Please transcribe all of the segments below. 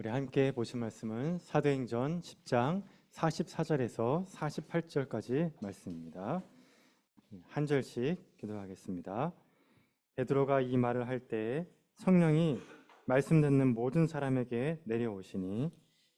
우리 함께 보신 말씀은 사도행전 10장 44절에서 48절까지 말씀입니다. 한 절씩 기도하겠습니다. 베드로가 이 말을 할 때 성령이 말씀 듣는 모든 사람에게 내려오시니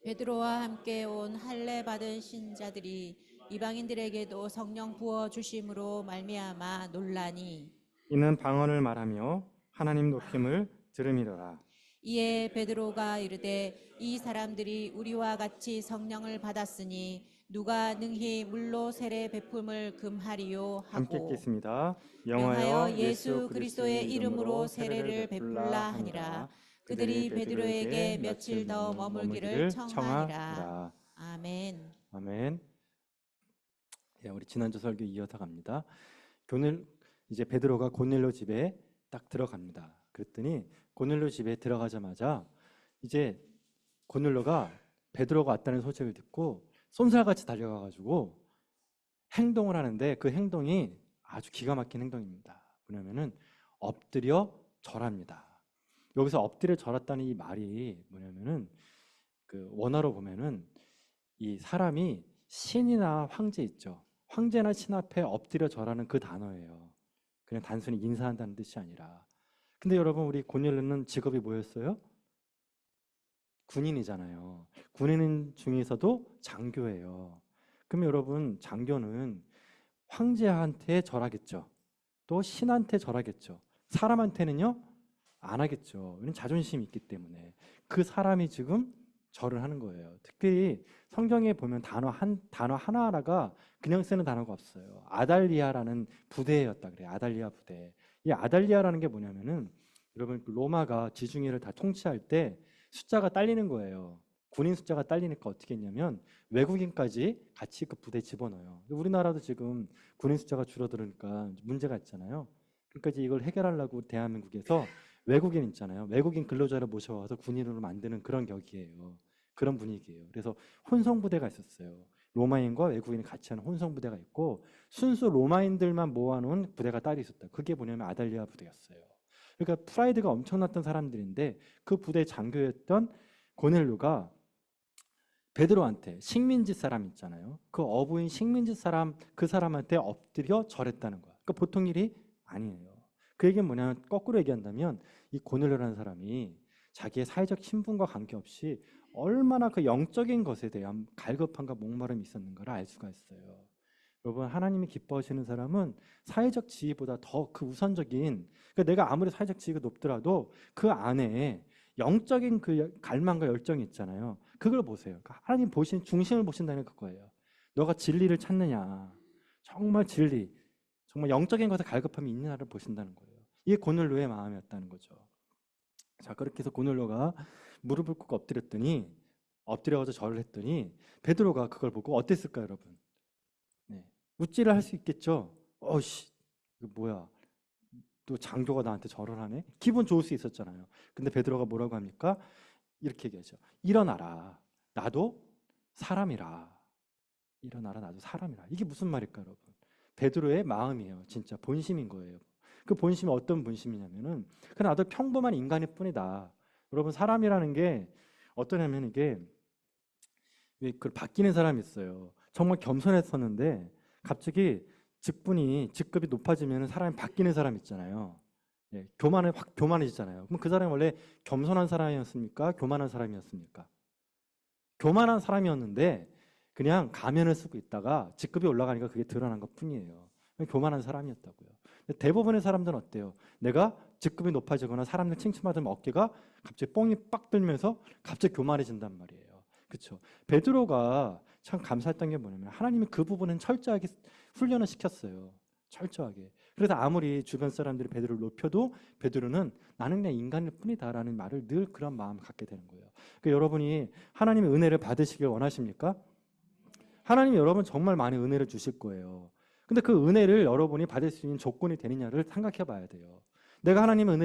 베드로와 함께 온 할례 받은 신자들이 이방인들에게도 성령 부어 주심으로 말미암아 놀라니 이는 방언을 말하며 하나님 높임을 들음이로라. 이에 베드로가 이르되 이 사람들이 우리와 같이 성령을 받았으니 누가 능히 물로 세례 베품을 금하리요 함께 하고 읽겠습니다. 명하여 예수 그리스도의 이름으로 세례를 베풀라 하니라. 그들이 베드로에게 며칠 더 머물기를 청하니라. 아멘. 아멘. 우리 지난주 설교 이어서 갑니다. 이제 베드로가 고넬료 집에 딱 들어갑니다. 그랬더니 고넬료 집에 들어가자마자 이제 고넬료가 베드로가 왔다는 소식을 듣고 쏜살같이 달려가가지고 행동을 하는데 그 행동이 아주 기가 막힌 행동입니다. 뭐냐면은 엎드려 절합니다. 여기서 엎드려 절았다는 이 말이 뭐냐면은 그 원어로 보면은 이 사람이 신이나 황제 있죠. 황제나 신 앞에 엎드려 절하는 그 단어예요. 그냥 단순히 인사한다는 뜻이 아니라. 근데 여러분 우리 고넬료는 직업이 뭐였어요? 군인이잖아요. 군인 중에서도 장교예요. 그럼 여러분 장교는 황제한테 절하겠죠. 또 신한테 절하겠죠. 사람한테는요? 안 하겠죠. 왜냐면 자존심이 있기 때문에. 그 사람이 지금 절을 하는 거예요. 특별히 성경에 보면 단어 하나하나가 그냥 쓰는 단어가 없어요. 아달리아라는 부대였다 그래요. 아달리아 부대. 이 아달리아라는 게 뭐냐면은 여러분 로마가 지중해를 다 통치할 때 숫자가 딸리는 거예요. 군인 숫자가 딸리니까 어떻게 했냐면 외국인까지 같이 그 부대에 집어넣어요. 우리나라도 지금 군인 숫자가 줄어들으니까 문제가 있잖아요. 그러니까 이제 이걸 해결하려고 대한민국에서 외국인 있잖아요. 외국인 근로자를 모셔와서 군인으로 만드는 그런 격이에요. 그런 분위기예요. 그래서 혼성부대가 있었어요. 로마인과 외국인이 같이 하는 혼성부대가 있고 순수 로마인들만 모아놓은 부대가 따로 있었다. 그게 뭐냐면 아달리아 부대였어요. 그러니까 프라이드가 엄청났던 사람들인데 그 부대 장교였던 고넬료가 베드로한테 식민지 사람 있잖아요. 그 어부인 식민지 사람 그 사람한테 엎드려 절했다는 거야. 그러니까 보통 일이 아니에요. 그 얘기는 뭐냐면 거꾸로 얘기한다면 이 고넬료라는 사람이 자기의 사회적 신분과 관계없이 얼마나 그 영적인 것에 대한 갈급함과 목마름이 있었는가를 알 수가 있어요. 여러분 하나님이 기뻐하시는 사람은 사회적 지위보다 더 그 우선적인 그러니까 내가 아무리 사회적 지위가 높더라도 그 안에 영적인 그 갈망과 열정이 있잖아요. 그걸 보세요. 그러니까 하나님 보신 중심을 보신다는 그거예요. 너가 진리를 찾느냐 정말 진리 정말 영적인 것에 갈급함이 있느냐를 보신다는 거예요. 이게 고넬료의 마음이었다는 거죠. 자 그렇게 해서 고넬료가 무릎을 꿇고 엎드려서 절을 했더니 베드로가 그걸 보고 어땠을까요 여러분? 네. 웃지를 할 수 있겠죠. 어씨 이거 뭐야 또 장교가 나한테 절을 하네. 기분 좋을 수 있었잖아요. 근데 베드로가 뭐라고 합니까? 이렇게 얘기하죠. 일어나라 나도 사람이라. 일어나라 나도 사람이라. 이게 무슨 말일까 여러분? 베드로의 마음이에요. 진짜 본심인 거예요. 그 본심이 어떤 본심이냐면은 그냥 나도 평범한 인간일 뿐이다. 여러분 사람이라는 게 어떠냐면 이게 왜 그 바뀌는 사람이 있어요. 정말 겸손했었는데 갑자기 직급이 높아지면 사람이 바뀌는 사람 있잖아요. 예, 확 교만해지잖아요. 그럼 그 사람이 원래 겸손한 사람이었습니까? 교만한 사람이었습니까? 교만한 사람이었는데 그냥 가면을 쓰고 있다가 직급이 올라가니까 그게 드러난 것 뿐이에요. 교만한 사람이었다고요. 근데 대부분의 사람들은 어때요? 내가 직급이 높아지거나 사람들 칭찬받으면 어깨가 갑자기 뽕이 빡 들면서 갑자기 교만해진단 말이에요. 그렇죠? 베드로가 참 감사했던 게 뭐냐면 하나님이 그 부분은 철저하게 훈련을 시켰어요. 철저하게. 그래서 아무리 주변 사람들이 베드로를 높여도 베드로는 나는 그냥 인간일 뿐이다라는 말을 늘 그런 마음을 갖게 되는 거예요. 그러니까 여러분이 하나님의 은혜를 받으시길 원하십니까? 하나님이 여러분 정말 많은 은혜를 주실 거예요. 근데 그 은혜를 여러분이 받을 수 있는 조건이 되느냐를 생각해 봐야 돼요. 내가 하나님의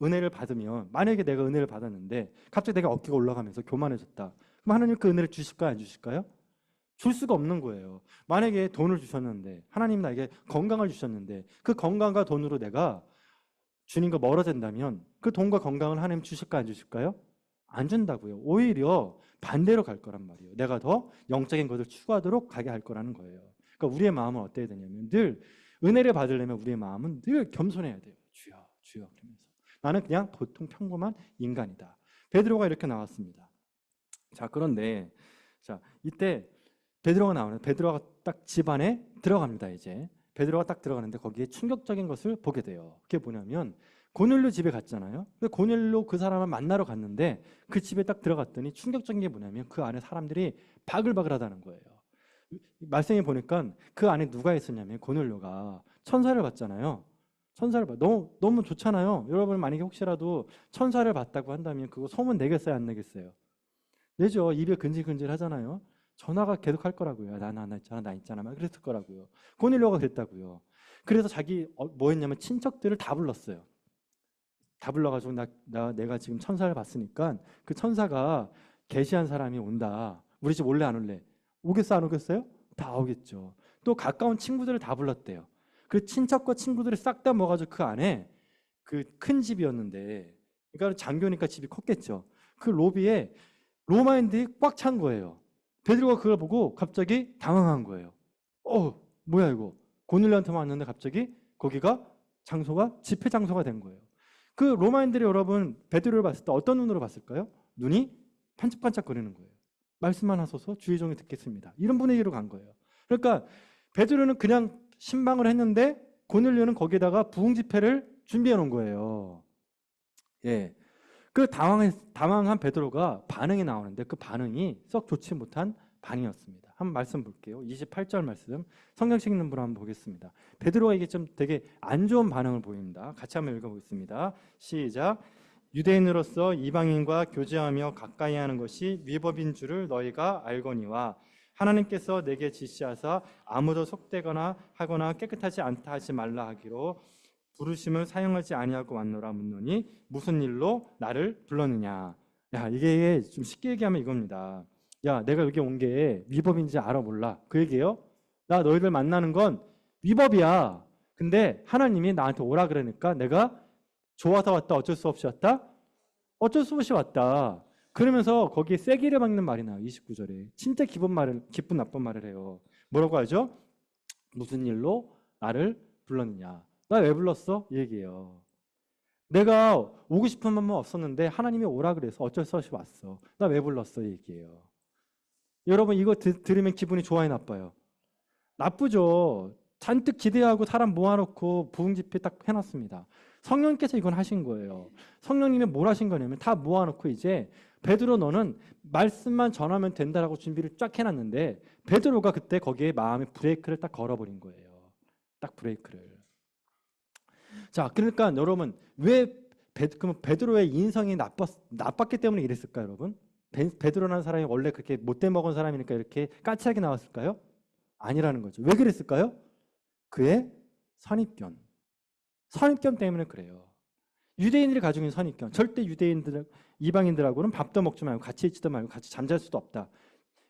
은혜를 받으면 만약에 내가 은혜를 받았는데 갑자기 내가 어깨가 올라가면서 교만해졌다. 그럼 하나님 그 은혜를 주실까요? 안 주실까요? 줄 수가 없는 거예요. 만약에 돈을 주셨는데 하나님 나에게 건강을 주셨는데 그 건강과 돈으로 내가 주님과 멀어진다면 그 돈과 건강을 하나님 주실까 안 주실까요? 안 준다고요. 오히려 반대로 갈 거란 말이에요. 내가 더 영적인 것을 추구하도록 가게 할 거라는 거예요. 그러니까 우리의 마음은 어때야 되냐면 늘 은혜를 받으려면 우리의 마음은 늘 겸손해야 돼요. 주여, 주여 그러면서 나는 그냥 보통 평범한 인간이다. 베드로가 이렇게 나왔습니다. 자, 그런데 자, 이때 베드로가 나오는 베드로가 딱 집 안에 들어갑니다. 이제 베드로가 딱 들어가는데 거기에 충격적인 것을 보게 돼요. 그게 뭐냐면 고넬료 집에 갔잖아요. 근데 고넬료 그 사람을 만나러 갔는데 그 집에 딱 들어갔더니 충격적인 게 뭐냐면 그 안에 사람들이 바글바글하다는 거예요. 말씀에 보니까 그 안에 누가 있었냐면 고넬료가 천사를 봤잖아요. 천사를 봐. 너무 좋잖아요. 여러분 만약에 혹시라도 천사를 봤다고 한다면 그거 소문 내겠어요, 안 내겠어요? 내죠. 입에 근질근질 하잖아요. 전화가 계속 할 거라고요. 나 있잖아. 막 그랬을 거라고요. 고넬료가 그랬다고요. 그래서 자기 뭐 했냐면 친척들을 다 불렀어요. 다 불러가지고 내가 지금 천사를 봤으니까 그 천사가 계시한 사람이 온다. 우리 집 올래 안 올래? 오겠어 안 오겠어요? 다 오겠죠. 또 가까운 친구들을 다 불렀대요. 그 친척과 친구들을 싹 다 모아가지고 그 안에 그 큰 집이었는데, 그러니까 장교니까 집이 컸겠죠. 그 로비에 로마인들이 꽉 찬 거예요. 베드로가 그걸 보고 갑자기 당황한 거예요. 뭐야 이거? 고넬료한테만 왔는데 갑자기 거기가 장소가 집회 장소가 된 거예요. 그 로마인들이 여러분 베드로를 봤을 때 어떤 눈으로 봤을까요? 눈이 반짝반짝거리는 거예요. 말씀만 하소서 주의 종이 듣겠습니다. 이런 분위기로 간 거예요. 그러니까 베드로는 그냥 신방을 했는데 고넬료는 거기에다가 부흥 집회를 준비해 놓은 거예요. 예. 그 당황한 베드로가 반응이 나오는데 그 반응이 썩 좋지 못한 반응이었습니다. 한번 말씀 볼게요. 28절 말씀 성경책 있는 분 한번 보겠습니다. 베드로가 이게 좀 되게 안 좋은 반응을 보입니다. 같이 한번 읽어보겠습니다. 시작. 유대인으로서 이방인과 교제하며 가까이 하는 것이 위법인 줄을 너희가 알거니와 하나님께서 내게 지시하사 아무도 속되거나 하거나 깨끗하지 않다 하지 말라 하기로 부르심을 사용하지 아니하고 왔노라 묻노니 무슨 일로 나를 불렀느냐. 야, 이게 좀 쉽게 얘기하면 이겁니다. 야, 내가 여기 온 게 위법인지 알아 몰라. 그 얘기예요. 나 너희들 만나는 건 위법이야. 근데 하나님이 나한테 오라 그러니까 내가 좋아서 왔다, 어쩔 수 없이 왔다? 어쩔 수 없이 왔다. 그러면서 거기에 세기를 박는 말이 나와요. 29절에. 진짜 기쁜 나쁜 말을 해요. 뭐라고 하죠? 무슨 일로 나를 불렀느냐. 나 왜 불렀어? 이 얘기예요. 내가 오고 싶은 마음은 없었는데 하나님이 오라 그래서 어쩔 수 없이 왔어. 나 왜 불렀어? 이 얘기예요. 여러분 이거 들으면 기분이 좋아요, 나빠요? 나쁘죠. 잔뜩 기대하고 사람 모아놓고 부흥 집회 딱 해놨습니다. 성령님께서 이건 하신 거예요. 성령님이 뭘 하신 거냐면 다 모아놓고 이제 베드로 너는 말씀만 전하면 된다라고 준비를 쫙 해놨는데 베드로가 그때 거기에 마음의 브레이크를 딱 걸어버린 거예요. 딱 브레이크를. 자, 그러니까 여러분 왜 베드로의 인성이 나빴기 때문에 이랬을까요, 여러분? 베드로라는 사람이 원래 그렇게 못돼 먹은 사람이니까 이렇게 까칠하게 나왔을까요? 아니라는 거죠. 왜 그랬을까요? 그의 선입견 때문에 그래요. 유대인들이 가지고 있는 선입견. 절대 이방인들하고는 밥도 먹지 말고 같이 있지도 말고 같이 잠잘 수도 없다.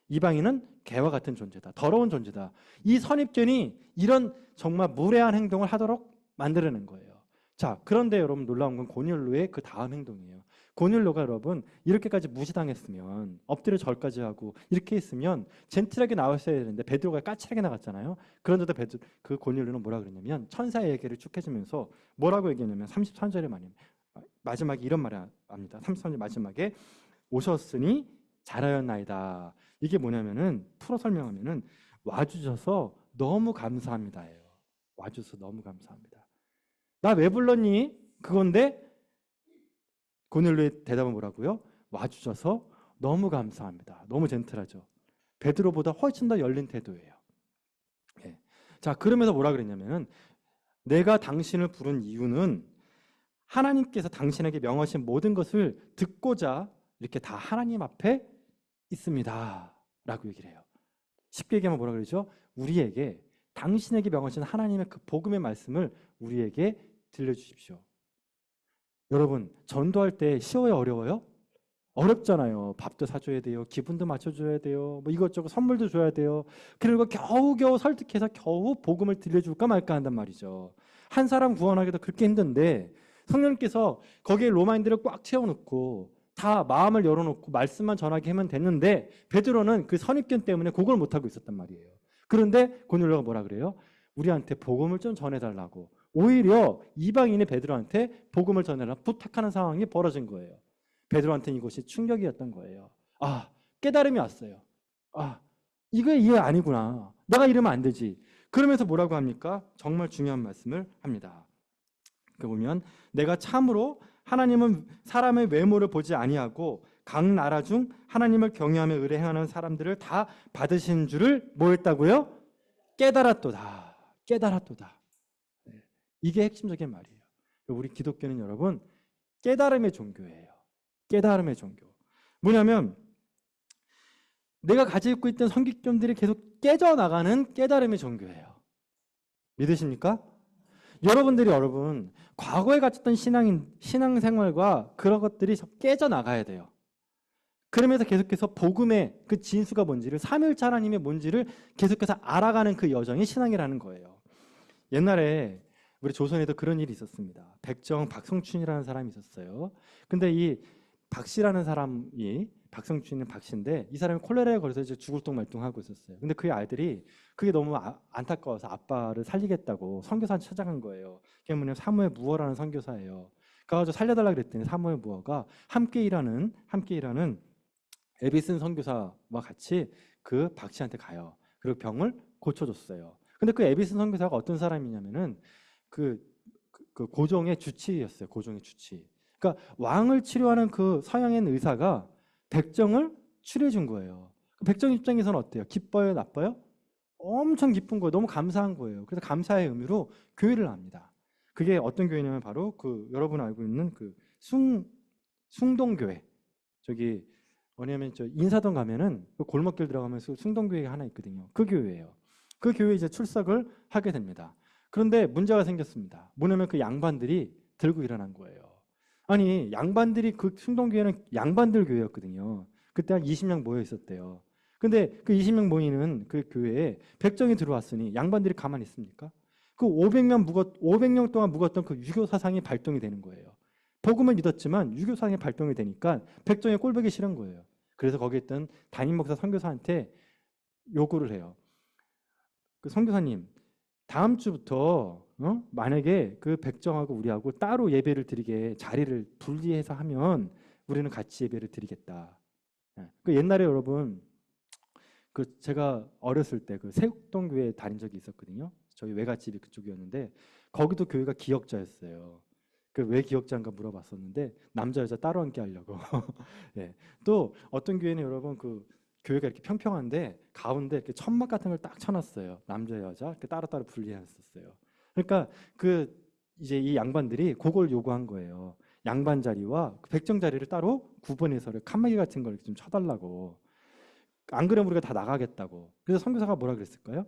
이방인은 개와 같은 존재다. 더러운 존재다. 이 선입견이 이런 정말 무례한 행동을 하도록 만들어낸 거예요. 자, 그런데 여러분 놀라운 건 고넬료의 그 다음 행동이에요. 고넬료가 여러분 이렇게까지 무시당했으면 엎드려 절까지 하고 이렇게 했으면 젠틀하게 나왔어야 되는데 베드로가 까칠하게 나갔잖아요. 그런데도 그 고넬료는 뭐라 그랬냐면 천사의 얘기를 쭉 해주면서 뭐라고 얘기했냐면 33절에 마지막에 이런 말을 합니다. 33절 마지막에 오셨으니 잘하였나이다. 이게 뭐냐면은 풀어 설명하면은 와주셔서 너무 감사합니다예요. 와주셔서 너무 감사합니다. 나 왜 불렀니? 그건데 고넬료의 대답은 뭐라고요? 와주셔서 너무 감사합니다. 너무 젠틀하죠. 베드로보다 훨씬 더 열린 태도예요. 예. 자, 그러면서 뭐라 그랬냐면은 내가 당신을 부른 이유는 하나님께서 당신에게 명하신 모든 것을 듣고자 이렇게 다 하나님 앞에 있습니다. 라고 얘기를 해요. 쉽게 얘기하면 뭐라 그러죠? 우리에게 당신에게 명하신 하나님의 그 복음의 말씀을 우리에게 들려주십시오. 여러분 전도할 때 쉬워요, 어려워요? 어렵잖아요. 밥도 사줘야 돼요. 기분도 맞춰줘야 돼요. 뭐 이것저것 선물도 줘야 돼요. 그리고 겨우겨우 설득해서 겨우 복음을 들려줄까 말까 한단 말이죠. 한 사람 구원하기도 그렇게 힘든데 성령님께서 거기에 로마인들을 꽉 채워놓고 다 마음을 열어놓고 말씀만 전하게 하면 됐는데 베드로는 그 선입견 때문에 그걸 못하고 있었단 말이에요. 그런데 고넬료가 뭐라 그래요? 우리한테 복음을 좀 전해달라고. 오히려 이방인이 베드로한테 복음을 전해달라고 부탁하는 상황이 벌어진 거예요. 베드로한테는 이것이 충격이었던 거예요. 아, 깨달음이 왔어요. 아, 이거 이해 아니구나. 내가 이러면 안 되지. 그러면서 뭐라고 합니까? 정말 중요한 말씀을 합니다. 그 보면 내가 참으로 하나님은 사람의 외모를 보지 아니하고 각 나라 중 하나님을 경외하며 의뢰 행하는 사람들을 다 받으신 줄을 뭐 했다고요? 깨달았도다. 깨달았도다. 네. 이게 핵심적인 말이에요. 우리 기독교는 여러분 깨달음의 종교예요. 깨달음의 종교. 뭐냐면 내가 가지고 있던 선입견들이 계속 깨져나가는 깨달음의 종교예요. 믿으십니까? 여러분 과거에 가졌던 신앙생활과 그런 것들이 깨져나가야 돼요. 그러면서 계속해서 복음의 그 진수가 뭔지를 삼위일체 하나님의 뭔지를 계속해서 알아가는 그 여정이 신앙이라는 거예요. 옛날에 우리 조선에도 그런 일이 있었습니다. 백정 박성춘이라는 사람이 있었어요. 근데 이 박씨라는 사람이 박성춘은 박씨인데 이 사람이 콜레라에 걸려서 이제 죽을 둥말둥하고 있었어요. 근데 그의 아들이 그게 너무 안타까워서 아빠를 살리겠다고 선교사한테 찾아간 거예요. 그게 뭐냐면 사무엘 무어라는 선교사예요. 그래가지고 살려달라 그랬더니 사무엘 무어가 함께 일하는 에비슨 선교사와 같이 그 박씨한테 가요. 그리고 병을 고쳐줬어요. 근데 그 에비슨 선교사가 어떤 사람이냐면은 그 고종의 주치의였어요. 고종의 주치의. 그러니까 왕을 치료하는 그 서양인 의사가 백정을 치료해 준 거예요. 백정 입장에서는 어때요? 기뻐요? 나빠요? 엄청 기쁜 거예요. 너무 감사한 거예요. 그래서 감사의 의미로 교회를 합니다. 그게 어떤 교회냐면 바로 그 여러분 알고 있는 그 숭동교회. 저기 뭐냐면 저 인사동 가면은 그 골목길 들어가면서 숭동교회가 하나 있거든요. 그 교회예요. 그 교회에 이제 출석을 하게 됩니다. 그런데 문제가 생겼습니다. 뭐냐면 그 양반들이 들고 일어난 거예요. 아니 양반들이 그 숭동교회는 양반들 교회였거든요. 그때 한 20명 모여 있었대요. 근데 그 20명 모이는 그 교회에 백정이 들어왔으니 양반들이 가만히 있습니까? 그 500년 동안 묵었던 그 유교 사상이 발동이 되는 거예요. 복음을 믿었지만 유교 사상이 발동이 되니까 백정이 꼴보기 싫은 거예요. 그래서 거기 있던 담임 목사 선교사한테 요구를 해요. 그 선교사님, 다음 주부터 만약에 그 백정하고 우리하고 따로 예배를 드리게 자리를 분리해서 하면 우리는 같이 예배를 드리겠다. 그 옛날에 여러분 그 제가 어렸을 때 그 세국동교회 다닌 적이 있었거든요. 저희 외갓집이 그쪽이었는데 거기도 교회가 기역자였어요. 그 왜 기역자인가 물어봤었는데 남자 여자 따로 앉게 하려고. 네. 또 어떤 교회는 여러분 그 교회가 이렇게 평평한데 가운데 이렇게 천막 같은 걸 딱 쳐놨어요. 남자 여자 이렇게 따로따로 분리했었어요. 그러니까 그 이제 이 양반들이 그걸 요구한 거예요. 양반 자리와 백정 자리를 따로 구분해서 칸막이 같은 걸 좀 쳐달라고. 안 그러면 우리가 다 나가겠다고. 그래서 선교사가 뭐라 그랬을까요?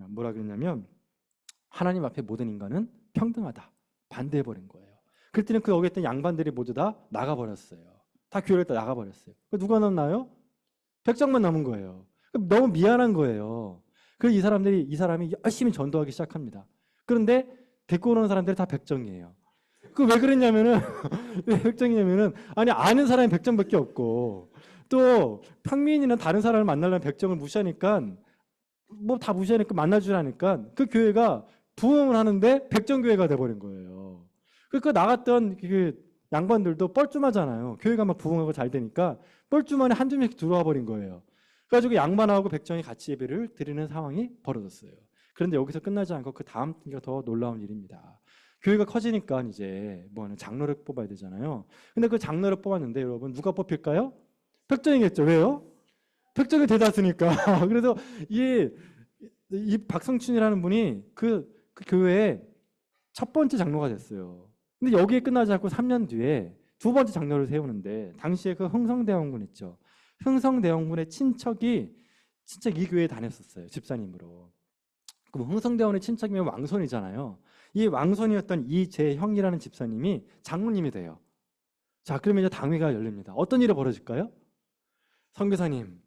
뭐라 그랬냐면 하나님 앞에 모든 인간은 평등하다. 반대해버린 거예요. 그랬더니 그 여기 있던 양반들이 모두 다 나가버렸어요. 다 교회를 다 나가버렸어요. 누가 남나요? 백정만 남은 거예요. 너무 미안한 거예요. 그래서 이 사람이 열심히 전도하기 시작합니다. 그런데 데리고 오는 사람들이 다 백정이에요. 그 왜 그랬냐면은 왜 백정이냐면은 아니 아는 사람이 백정밖에 없고 또 평민이나 다른 사람을 만나려면 백정을 무시하니까 뭐 다 무시하니까 만나주라니까 그 교회가 부흥을 하는데 백정교회가 돼버린 거예요. 그 나갔던 그 양반들도 뻘쭘하잖아요. 교회가 막 부흥하고 잘 되니까 뻘쭘한에 한두 명씩 들어와 버린 거예요. 그래가지고 양반하고 백정이 같이 예배를 드리는 상황이 벌어졌어요. 그런데 여기서 끝나지 않고 그 다음 게 더 놀라운 일입니다. 교회가 커지니까 이제 뭐하는 장로를 뽑아야 되잖아요. 근데 그 장로를 뽑았는데 여러분 누가 뽑힐까요? 백정이겠죠. 왜요? 백정이 대다수니까. 그래서 이 박성춘이라는 분이 그 교회의 첫 번째 장로가 됐어요. 근데 여기에 끝나지 않고 3년 뒤에 두 번째 장로를 세우는데 당시에 그 흥성대원군 있죠. 흥성대원군의 친척이 이 교회에 다녔었어요. 집사님으로. 그럼 흥성대원의 친척이면 왕손이잖아요. 이 왕손이었던 이재형이라는 집사님이 장로님이 돼요. 자, 그러면 이제 당회가 열립니다. 어떤 일이 벌어질까요? 선교사님,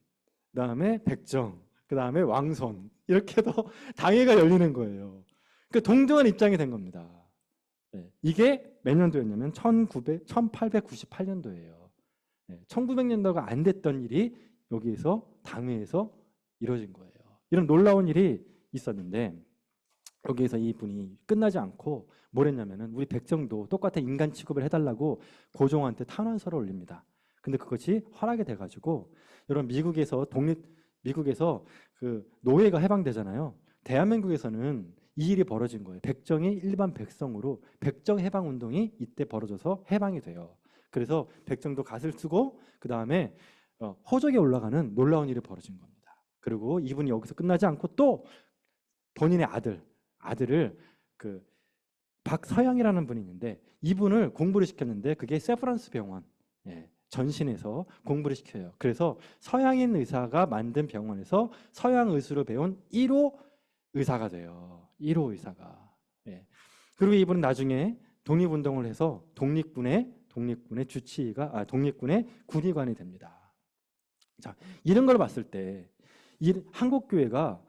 그 다음에 백정, 그 다음에 왕손 이렇게 해서 당회가 열리는 거예요. 그러니까 동등한 입장이 된 겁니다. 네. 이게 몇 년도였냐면 1898년도예요. 1900년도가 안 됐던 일이 여기에서 당회에서 이루어진 거예요. 이런 놀라운 일이 있었는데 여기에서 이분이 끝나지 않고 뭘 했냐면은 우리 백정도 똑같은 인간 취급을 해달라고 고종한테 탄원서를 올립니다. 근데 그것이 허락이 돼가지고 여러분 미국에서 그 노예가 해방되잖아요. 대한민국에서는 이 일이 벌어진 거예요. 백정이 일반 백성으로 백정 해방 운동이 이때 벌어져서 해방이 돼요. 그래서 백정도 갓을 쓰고 그 다음에 호적에 올라가는 놀라운 일이 벌어진 겁니다. 그리고 이분이 여기서 끝나지 않고 또 본인의 아들을 그 박서양이라는 분이 있는데 이분을 공부를 시켰는데 그게 세브란스 병원 전신에서 공부를 시켜요. 그래서 서양인 의사가 만든 병원에서 서양 의술을 배운 1호 의사가 돼요. 1호 의사가. 그리고 이분은 나중에 독립운동을 해서 독립군의 독립군의 군의관이 됩니다. 자, 이런 걸 봤을 때 한국교회가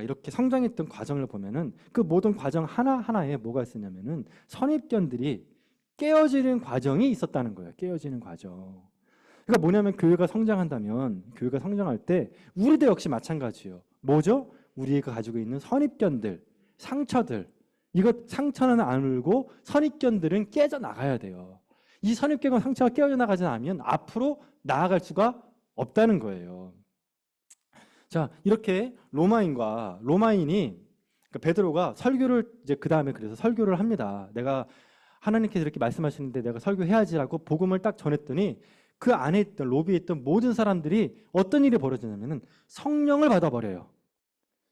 이렇게 성장했던 과정을 보면은 그 모든 과정 하나하나에 뭐가 있었냐면은 선입견들이 깨어지는 과정이 있었다는 거예요. 깨어지는 과정. 그러니까 뭐냐면 교회가 성장할 때 우리도 역시 마찬가지예요. 뭐죠? 우리가 가지고 있는 선입견들, 상처들. 상처는 안 울고 선입견들은 깨져 나가야 돼요. 이 선입견과 상처가 깨어져 나가지 않으면 앞으로 나아갈 수가 없다는 거예요. 자, 이렇게 로마인이 그러니까 베드로가 설교를 이제 그 다음에 그래서 설교를 합니다. 내가 하나님께서 이렇게 말씀하시는데 내가 설교해야지라고 복음을 딱 전했더니 그 안에 있던 로비에 있던 모든 사람들이 어떤 일이 벌어지냐면은 성령을 받아버려요.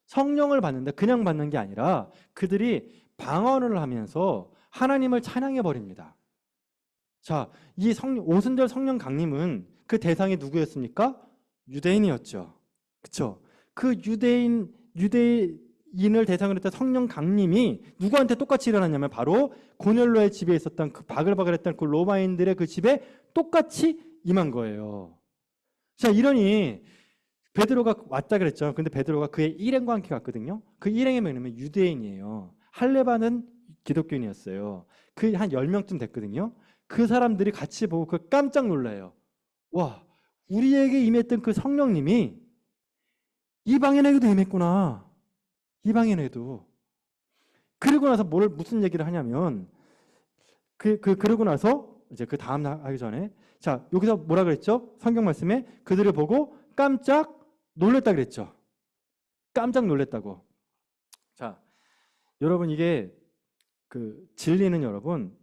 성령을 받는데 그냥 받는 게 아니라 그들이 방언을 하면서 하나님을 찬양해 버립니다. 자, 이 오순절 성령 강림은 그 대상이 누구였습니까? 유대인이었죠. 그렇죠? 그 유대인을 대상으로 했던 성령 강림이 누구한테 똑같이 일어났냐면 바로 고넬로의 집에 있었던 그 바글바글했던 그 로마인들의 그 집에 똑같이 임한 거예요. 자, 이러니 베드로가 왔다 그랬죠. 근데 베드로가 그의 일행과 함께 갔거든요. 그 일행이 뭐냐면 유대인이에요. 할례받은 기독교인이었어요. 그 한 10명쯤 됐거든요. 그 사람들이 같이 보고 그 깜짝 놀라요. 와, 우리에게 임했던 그 성령님이 이방인에게도 임했구나. 이방인에게도. 그러고 나서 무슨 얘기를 하냐면 그러고 나서 이제 그 다음 날 하기 전에 자, 여기서 뭐라 그랬죠? 성경 말씀에 그들을 보고 깜짝 놀랬다 그랬죠. 깜짝 놀랬다고. 자, 여러분 이게 그 진리는 여러분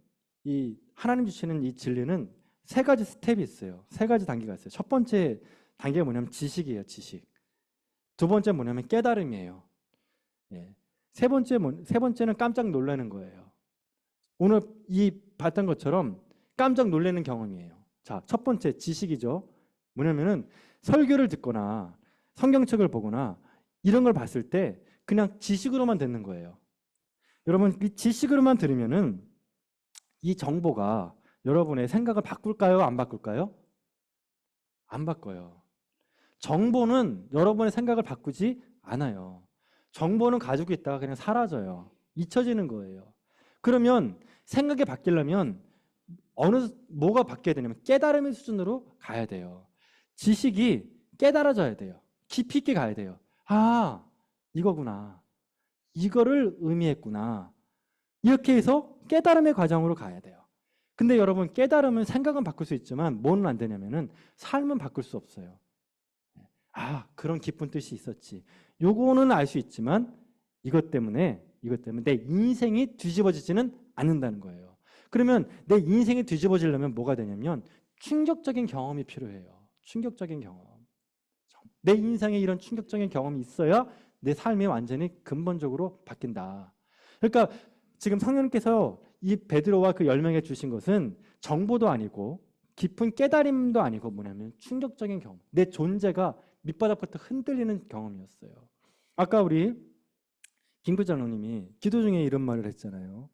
이 하나님 주시는 이 진리는 세 가지 스텝이 있어요. 세 가지 단계가 있어요. 첫 번째 단계가 뭐냐면 지식이에요. 지식. 두 번째 뭐냐면 깨달음이에요. 세 번째는 깜짝 놀라는 거예요. 오늘 이 봤던 것처럼 깜짝 놀라는 경험이에요. 자, 첫 번째 지식이죠. 뭐냐면은 설교를 듣거나 성경책을 보거나 이런 걸 봤을 때 그냥 지식으로만 듣는 거예요. 여러분 이 지식으로만 들으면은 이 정보가 여러분의 생각을 바꿀까요? 안 바꿀까요? 안 바꿔요. 정보는 여러분의 생각을 바꾸지 않아요. 정보는 가지고 있다가 그냥 사라져요. 잊혀지는 거예요. 그러면 생각이 바뀌려면 뭐가 바뀌어야 되냐면 깨달음의 수준으로 가야 돼요. 지식이 깨달아져야 돼요. 깊이 있게 가야 돼요. 아, 이거구나. 이거를 의미했구나. 이렇게 해서 깨달음의 과정으로 가야 돼요. 근데 여러분 깨달음은 생각은 바꿀 수 있지만 뭐는 안 되냐면은 삶은 바꿀 수 없어요. 아, 그런 깊은 뜻이 있었지. 요거는 알 수 있지만 이것 때문에 내 인생이 뒤집어지지는 않는다는 거예요. 그러면 내 인생이 뒤집어지려면 뭐가 되냐면 충격적인 경험이 필요해요. 충격적인 경험. 내 인생에 이런 충격적인 경험이 있어야 내 삶이 완전히 근본적으로 바뀐다. 그러니까 지금 성령님께서 이 베드로와 그 10명에 주신 것은 정보도 아니고 깊은 깨달음도 아니고 뭐냐면 충격적인 경험. 내 존재가 밑바닥부터 흔들리는 경험이었어요. 아까 우리 김 부장님이 기도 중에 이런 말을 했잖아요.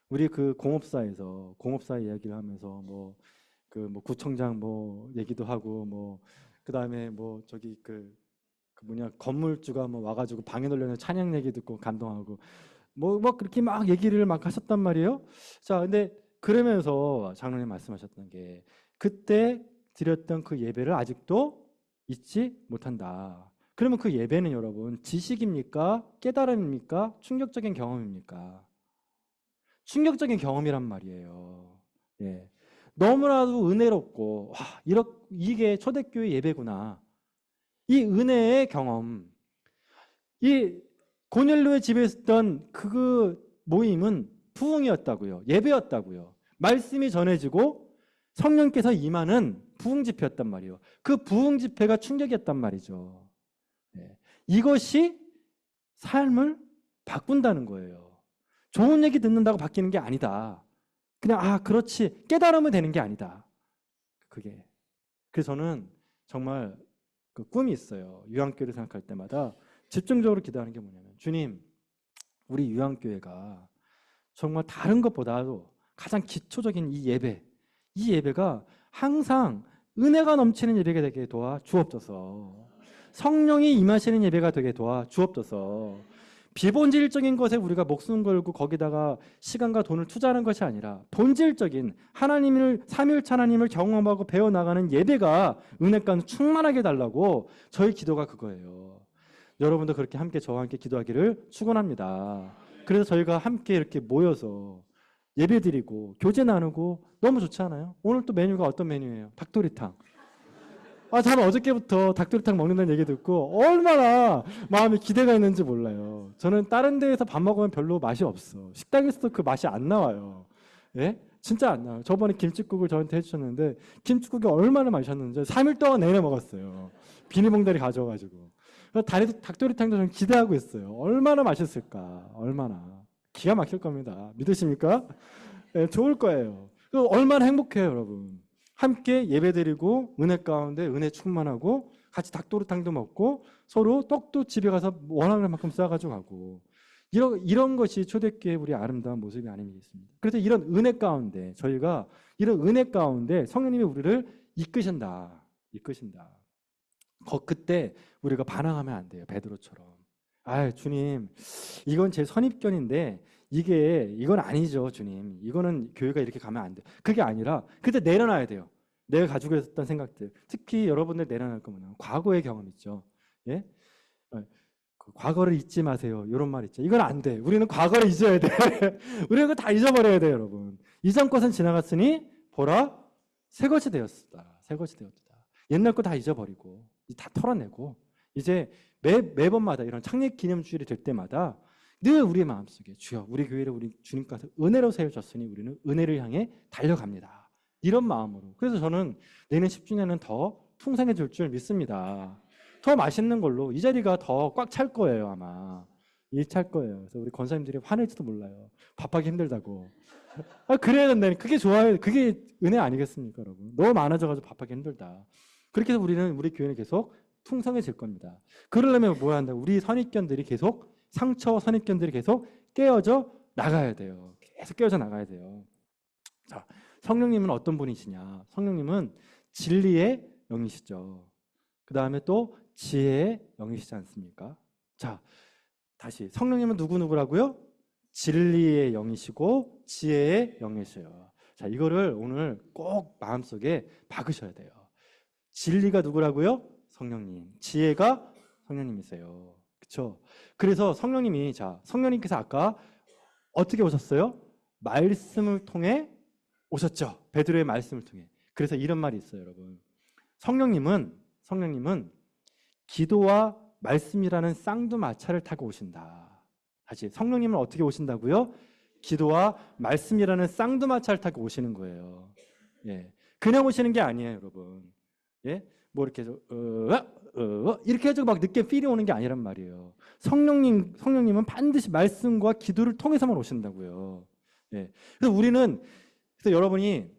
우리 그 공업사 이야기를 하면서 뭐 구청장 얘기도 하고 그다음에 저기 건물주가 와가지고 방에 놀려는 찬양 얘기 듣고 감동하고 그렇게 막 얘기를 막 하셨단 말이에요. 자, 근데 그러면서 장로님 말씀하셨던 게 그때 드렸던 그 예배를 아직도 잊지 못한다. 그러면 그 예배는 여러분 지식입니까? 깨달음입니까? 충격적인 경험입니까? 충격적인 경험이란 말이에요. 예. 너무나도 은혜롭고 이게 초대교회 예배구나. 이 은혜의 경험, 이 고넬료의 집에 있었던 그 모임은 부흥이었다고요. 예배였다고요. 말씀이 전해지고 성령께서 임하는 부흥 집회였단 말이에요. 그 부흥 집회가 충격이었단 말이죠. 예. 이것이 삶을 바꾼다는 거예요. 좋은 얘기 듣는다고 바뀌는 게 아니다. 그냥 그렇지 깨달으면 되는 게 아니다. 그게. 그래서 저는 정말 그 꿈이 있어요. 유한교회를 생각할 때마다 집중적으로 기도하는 게 뭐냐면 주님, 우리 유한교회가 정말 다른 것보다도 가장 기초적인 이 예배가 항상 은혜가 넘치는 예배가 되게 도와 주옵소서. 성령이 임하시는 예배가 되게 도와 주옵소서. 비본질적인 것에 우리가 목숨 걸고 거기다가 시간과 돈을 투자하는 것이 아니라 본질적인 삼위일체 하나님을 경험하고 배워나가는 예배가 은혜 가운데 충만하게 달라고 저희 기도가 그거예요. 여러분도 그렇게 함께 저와 함께 기도하기를 축원합니다. 그래서 저희가 함께 이렇게 모여서 예배드리고 교제 나누고 너무 좋지 않아요? 오늘 또 메뉴가 어떤 메뉴예요? 닭도리탕. 저는 어저께부터 닭도리탕 먹는다는 얘기 듣고 얼마나 마음이 기대가 있는지 몰라요. 저는 다른 데에서 밥 먹으면 별로 맛이 없어. 식당에서도 그 맛이 안 나와요. 예? 진짜 안 나와요. 저번에 김치국을 저한테 해주셨는데 김치국이 얼마나 맛있었는지 3일 동안 내내 먹었어요. 비닐봉다리 가져와가지고. 닭도리탕도 저는 기대하고 있어요. 얼마나 맛있을까. 얼마나. 기가 막힐 겁니다. 믿으십니까? 예, 좋을 거예요. 얼마나 행복해요, 여러분. 함께 예배드리고 은혜 가운데 은혜 충만하고 같이 닭도리탕도 먹고 서로 떡도 집에 가서 원하는 만큼 싸가지고 가고 이런 것이 초대교회 우리 아름다운 모습이 아니겠습니까? 그래서 이런 은혜 가운데 저희가 이런 은혜 가운데 성령님이 우리를 이끄신다. 그때 우리가 반항하면 안 돼요. 베드로처럼. 주님, 이건 제 선입견인데 이건 아니죠, 주님. 이거는 교회가 이렇게 가면 안 돼. 그게 아니라 그때 내려놔야 돼요. 내가 가지고 있었던 생각들. 특히 여러분들 내려놓을 거면 과거의 경험 있죠. 예? 과거를 잊지 마세요. 이런 말 있죠. 이건 안 돼. 우리는 과거를 잊어야 돼. 우리는 그거 다 잊어버려야 돼요, 여러분. 이전 것은 지나갔으니 보라, 새 것이 되었다. 옛날 거 다 잊어버리고 다 털어내고 이제 매번마다 이런 창립 기념주일이 될 때마다 늘 우리의 마음속에 주여 우리 교회를 우리 주님께서 은혜로 세워졌으니 우리는 은혜를 향해 달려갑니다. 이런 마음으로. 그래서 저는 내년 10주년은 더 풍성해질 줄 믿습니다. 더 맛있는 걸로 이 자리가 더 꽉 찰 거예요. 아마 찰 거예요. 그래서 우리 권사님들이 화낼지도 몰라요. 밥하기 힘들다고. 그래야 된다니. 그게 좋아요. 그게 은혜 아니겠습니까, 여러분? 너무 많아져가지고 밥하기 힘들다. 그렇게 해서 우리 교회는 계속 풍성해질 겁니다. 그러려면 뭐 한다? 우리 선입견들이 계속 상처와 선입견들이 계속 깨어져 나가야 돼요. 계속 깨어져 나가야 돼요. 자, 성령님은 어떤 분이시냐? 성령님은 진리의 영이시죠. 그 다음에 또 지혜의 영이시지 않습니까? 자, 다시 성령님은 누구라고요? 진리의 영이시고 지혜의 영이셔요. 자, 이거를 오늘 꼭 마음속에 박으셔야 돼요. 진리가 누구라고요? 성령님. 지혜가 성령님이세요. 그렇죠? 그래서 성령님께서 아까 어떻게 오셨어요? 말씀을 통해 오셨죠. 베드로의 말씀을 통해. 그래서 이런 말이 있어요, 여러분. 성령님은 기도와 말씀이라는 쌍두마차를 타고 오신다. 다시 성령님은 어떻게 오신다고요? 기도와 말씀이라는 쌍두마차를 타고 오시는 거예요. 예. 그냥 오시는 게 아니에요, 여러분. 예? 뭐 이렇게 이렇게 해서 막 늦게 필이 오는 게 아니란 말이에요. 성령님은 반드시 말씀과 기도를 통해서만 오신다고요. 예. 그래서 여러분이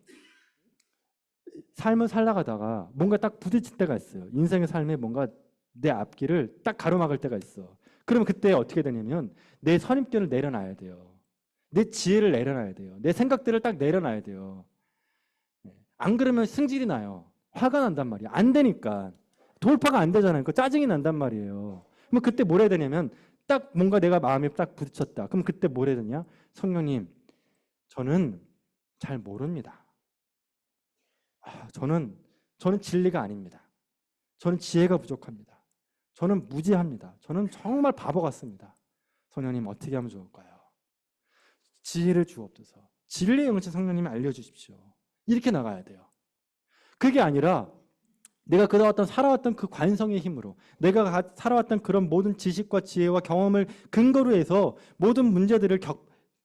삶을 살아가다가 뭔가 딱 부딪힐 때가 있어요. 인생의 삶에 뭔가 내 앞길을 딱 가로막을 때가 있어. 그러면 그때 어떻게 되냐면 내 선입견을 내려놔야 돼요. 내 지혜를 내려놔야 돼요. 내 생각들을 딱 내려놔야 돼요. 안 그러면 승질이 나요. 화가 난단 말이에요. 안 되니까. 돌파가 안 되잖아요. 그 짜증이 난단 말이에요. 그럼 그때 뭘 해야 되냐면 딱 뭔가 내가 마음에 딱 부딪혔다. 그럼 그때 뭘 해야 되냐? 성령님, 저는 잘 모릅니다. 저는 저는 진리가 아닙니다. 저는 지혜가 부족합니다. 저는 무지합니다. 저는 정말 바보 같습니다. 성령님 어떻게 하면 좋을까요? 지혜를 주옵소서. 진리의 영신 성령님이 알려주십시오. 이렇게 나가야 돼요. 그게 아니라 내가 살아왔던 그 관성의 힘으로, 내가 살아왔던 그런 모든 지식과 지혜와 경험을 근거로 해서 모든 문제들을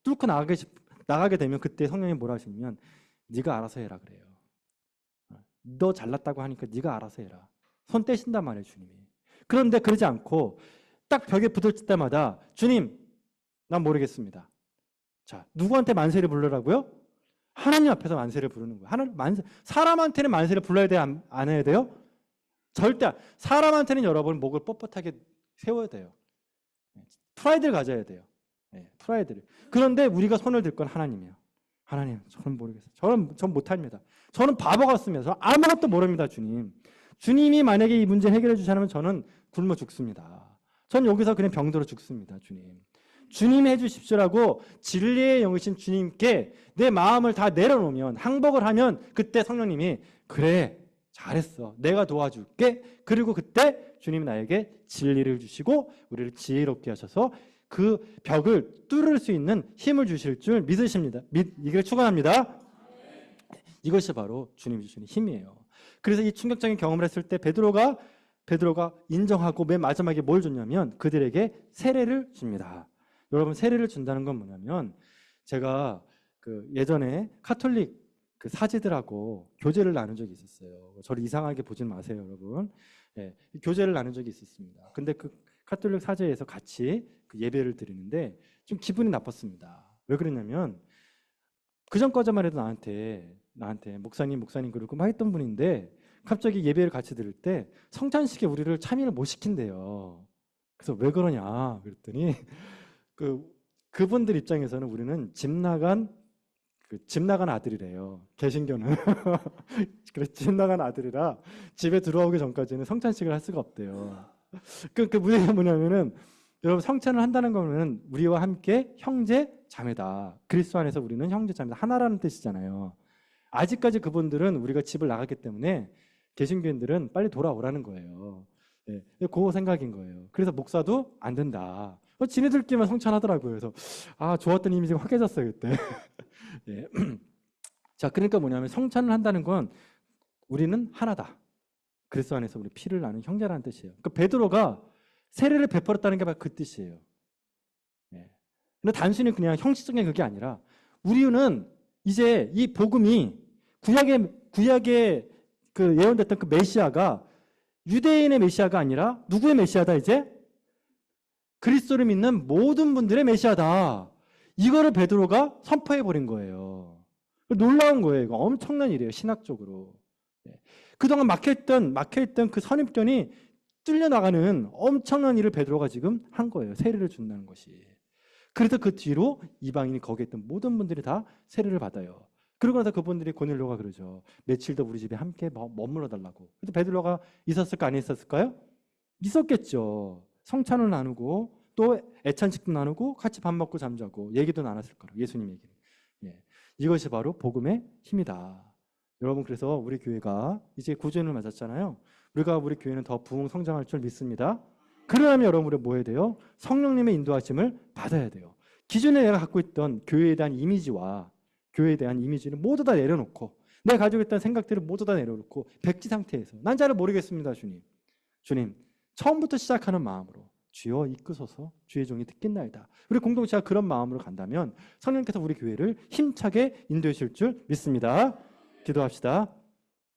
뚫고 나가게 되면 그때 성령님이 뭐라 하시냐면 네가 알아서 해라 그래요. 너 잘났다고 하니까 네가 알아서 해라. 손 떼신단 말이에요, 주님이. 그런데 그러지 않고 딱 벽에 부딪힐 때마다 주님, 난 모르겠습니다. 자, 누구한테 만세를 부르라고요? 하나님 앞에서 만세를 부르는 거예요. 사람한테는 만세를 불러야 돼요? 안 해야 돼요? 절대. 사람한테는 여러분 목을 뻣뻣하게 세워야 돼요. 프라이드를 가져야 돼요. 프라이드를. 그런데 우리가 손을 들 건 하나님이에요. 하나님, 저는 모르겠어요. 전 못합니다. 저는 바보 같습니다. 저 아무것도 모릅니다, 주님. 주님이 만약에 이 문제 해결해 주지 않으면 저는 굶어 죽습니다. 전 여기서 그냥 병들어 죽습니다, 주님. 주님 해주십시오라고 진리의 영이신 주님께 내 마음을 다 내려놓으면, 항복을 하면 그때 성령님이 그래, 잘했어. 내가 도와줄게. 그리고 그때 주님이 나에게 진리를 주시고 우리를 지혜롭게 하셔서 그 벽을 뚫을 수 있는 힘을 주실 줄 믿으십니다. 이걸 축원합니다. 이것이 바로 주님이 주시는 힘이에요. 그래서 이 충격적인 경험을 했을 때 베드로가 인정하고 맨 마지막에 뭘 줬냐면 그들에게 세례를 줍니다. 여러분, 세례를 준다는 건 뭐냐면, 제가 예전에 카톨릭 사제들하고 교제를 나눈 적이 있었어요. 저를 이상하게 보진 마세요, 여러분. 교제를 나눈 적이 있었습니다. 근데 그 카톨릭 사제에서 같이 예배를 드리는데 좀 기분이 나빴습니다. 왜 그랬냐면 그전까지만 해도 나한테 목사님 그러고 막 했던 분인데 갑자기 예배를 같이 드릴 때 성찬식에 우리를 참여를 못 시킨대요. 그래서 왜 그러냐 그랬더니 그분들 입장에서는 우리는 집 나간 아들이래요. 개신교는. 그래서 집 나간 아들이라 집에 들어오기 전까지는 성찬식을 할 수가 없대요. 그 문제가 뭐냐면은, 여러분, 성찬을 한다는 거는 우리와 함께 형제 자매다. 그리스도 안에서 우리는 형제 자매다. 하나라는 뜻이잖아요. 아직까지 그분들은 우리가 집을 나갔기 때문에 개신교인들은 빨리 돌아오라는 거예요. 그 생각인 거예요. 그래서 목사도 안 된다. 지네들끼리만 성찬하더라고요. 그래서 좋았던 이미지가 확 깨졌어요, 그때. 자, 그러니까 뭐냐면 성찬을 한다는 건 우리는 하나다. 그리스도 안에서 우리 피를 나눈 형제라는 뜻이에요. 그러니까 베드로가 세례를 베풀었다는 게 바로 그 뜻이에요. 근데 단순히 그냥 형식적인 그게 아니라 우리는 이제 이 복음이 구약에 예언됐던 그 메시아가 유대인의 메시아가 아니라 누구의 메시아다? 이제 그리스도를 믿는 모든 분들의 메시아다. 이거를 베드로가 선포해 버린 거예요. 놀라운 거예요. 이거 엄청난 일이에요, 신학적으로. 그동안 막혀있던 그 선입견이 뚫려나가는 엄청난 일을 베드로가 지금 한 거예요. 세례를 준다는 것이. 그래서 그 뒤로 이방인이 거기에 있던 모든 분들이 다 세례를 받아요. 그러고 나서 그분들이 고넬료가 그러죠. 며칠 더 우리 집에 함께 머물러 달라고. 그래서 베드로가 있었을까 안 있었을까요? 있었겠죠. 성찬을 나누고 또 애찬식도 나누고 같이 밥 먹고 잠자고 얘기도 나눴을 거라고, 예수님 얘기를. 이것이 바로 복음의 힘이다. 여러분, 그래서 우리 교회가 이제 9주년을 맞았잖아요. 우리 교회는 더 부흥 성장할 줄 믿습니다. 그러려면 여러분, 우리가 뭐 해야 돼요? 성령님의 인도하심을 받아야 돼요. 기존에 내가 갖고 있던 교회에 대한 이미지와 교회에 대한 이미지를 모두 다 내려놓고, 내가 가지고 있던 생각들을 모두 다 내려놓고 백지 상태에서 난 잘 모르겠습니다, 주님 처음부터 시작하는 마음으로 주여 이끄소서, 주의 종이 듣겠나이다. 우리 공동체가 그런 마음으로 간다면 성령께서 우리 교회를 힘차게 인도해 주실 줄 믿습니다. 기도합시다.